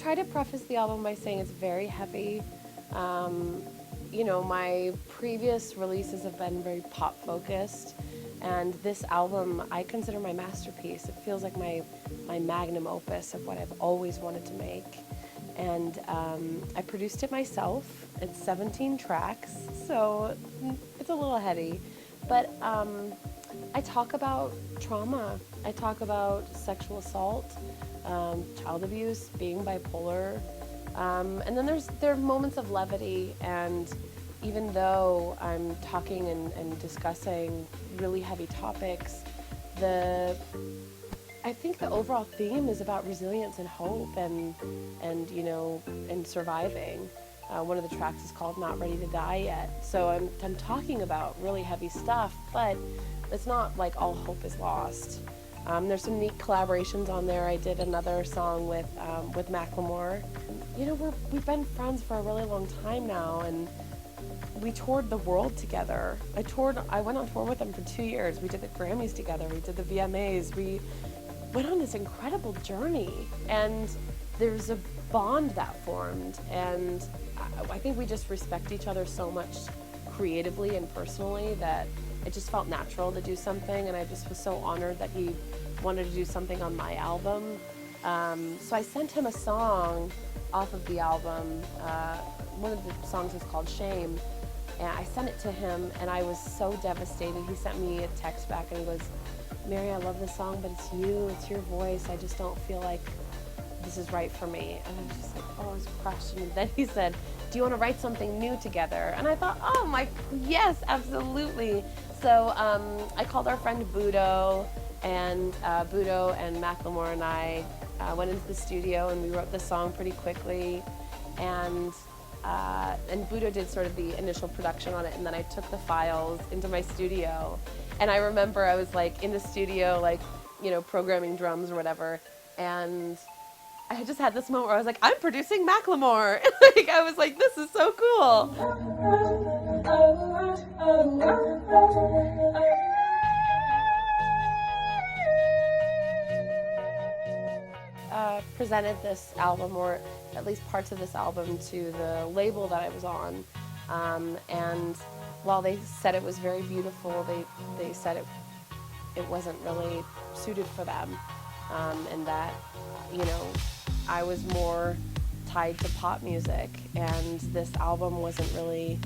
try to preface the album by saying it's very heavy. You know, my previous releases have been very pop focused, and this album I consider my masterpiece. It feels like my magnum opus of what I've always wanted to make. And I produced it myself. It's 17 tracks, so it's a little heady. But I talk about trauma. I talk about sexual assault, child abuse, being bipolar. And then there are moments of levity, and even though I'm talking and discussing really heavy topics, I think the overall theme is about resilience and hope and you know, and surviving. One of the tracks is called Not Ready to Die Yet. So I'm talking about really heavy stuff, but it's not like all hope is lost. There's some neat collaborations on there. I did another song with Macklemore. You know, we've been friends for a really long time now, and we toured the world together. I went on tour with him for 2 years. We did the Grammys together. We did the VMAs. We went on this incredible journey, and there's a bond that formed, and I think we just respect each other so much creatively and personally that it just felt natural to do something, and I just was so honored that he wanted to do something on my album. So I sent him a song off of the album. One of the songs is called Shame, and I sent it to him, and I was so devastated. He sent me a text back, and he goes, "Mary, I love this song, but it's you, it's your voice. I just don't feel like this is right for me." And I was just like, oh, I was crushed. And then he said, "Do you want to write something new together?" And I thought, oh my, yes, absolutely. So I called our friend Budo, and Macklemore and I went into the studio, and we wrote the song pretty quickly. And Budo did sort of the initial production on it, and then I took the files into my studio. And I remember I was like in the studio, like, you know, programming drums or whatever, and I just had this moment where I was like, I'm producing Macklemore. Like, I was like, this is so cool. Presented this album, or at least parts of this album, to the label that I was on, and while they said it was very beautiful, they said it wasn't really suited for them, and that, you know, I was more tied to pop music, and this album wasn't really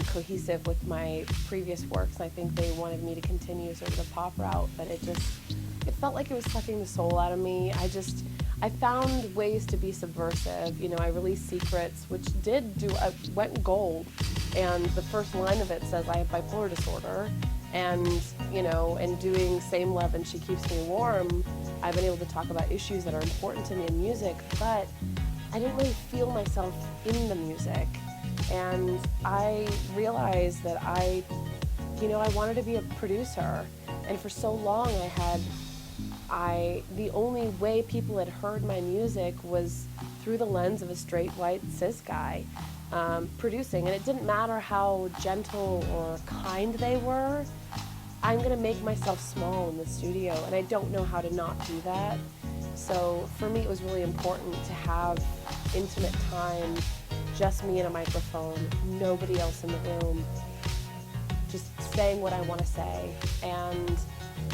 cohesive with my previous works. And I think they wanted me to continue sort of the pop route, but it felt like it was sucking the soul out of me. I found ways to be subversive. You know, I released Secrets, which went gold, and the first line of it says I have bipolar disorder, and, you know, and doing Same Love and She Keeps Me Warm, I've been able to talk about issues that are important to me in music, but I didn't really feel myself in the music. And I realized that I wanted to be a producer, and for so long the only way people had heard my music was through the lens of a straight white cis guy producing, and it didn't matter how gentle or kind they were. I'm gonna make myself small in the studio, and I don't know how to not do that. So for me, it was really important to have intimate time, just me and a microphone, nobody else in the room, just saying what I want to say. And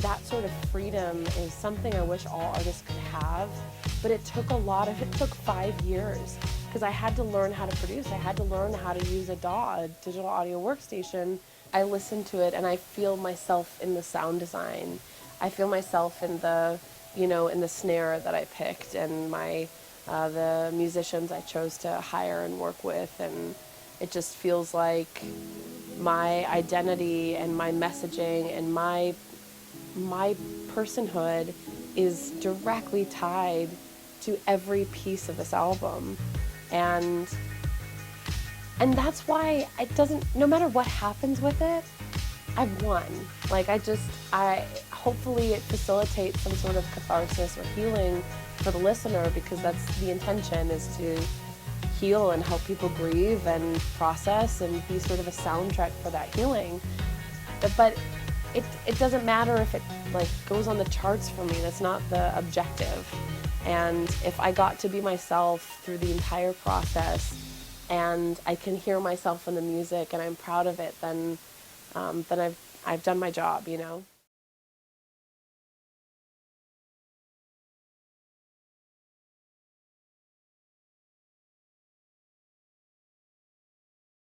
that sort of freedom is something I wish all artists could have, but it took 5 years, because I had to learn how to produce. I had to learn how to use a DAW, a digital audio workstation. I listen to it and I feel myself in the sound design. I feel myself in the, you know, in the snare that I picked, and the musicians I chose to hire and work with, and it just feels like my identity and my messaging and my personhood is directly tied to every piece of this album. And that's why no matter what happens with it, I've won. Like, hopefully it facilitates some sort of catharsis or healing for the listener, because that's the intention, is to heal and help people grieve and process and be sort of a soundtrack for that healing. But it doesn't matter if it like goes on the charts for me. That's not the objective. And if I got to be myself through the entire process, and I can hear myself in the music, and I'm proud of it, then I've done my job, you know.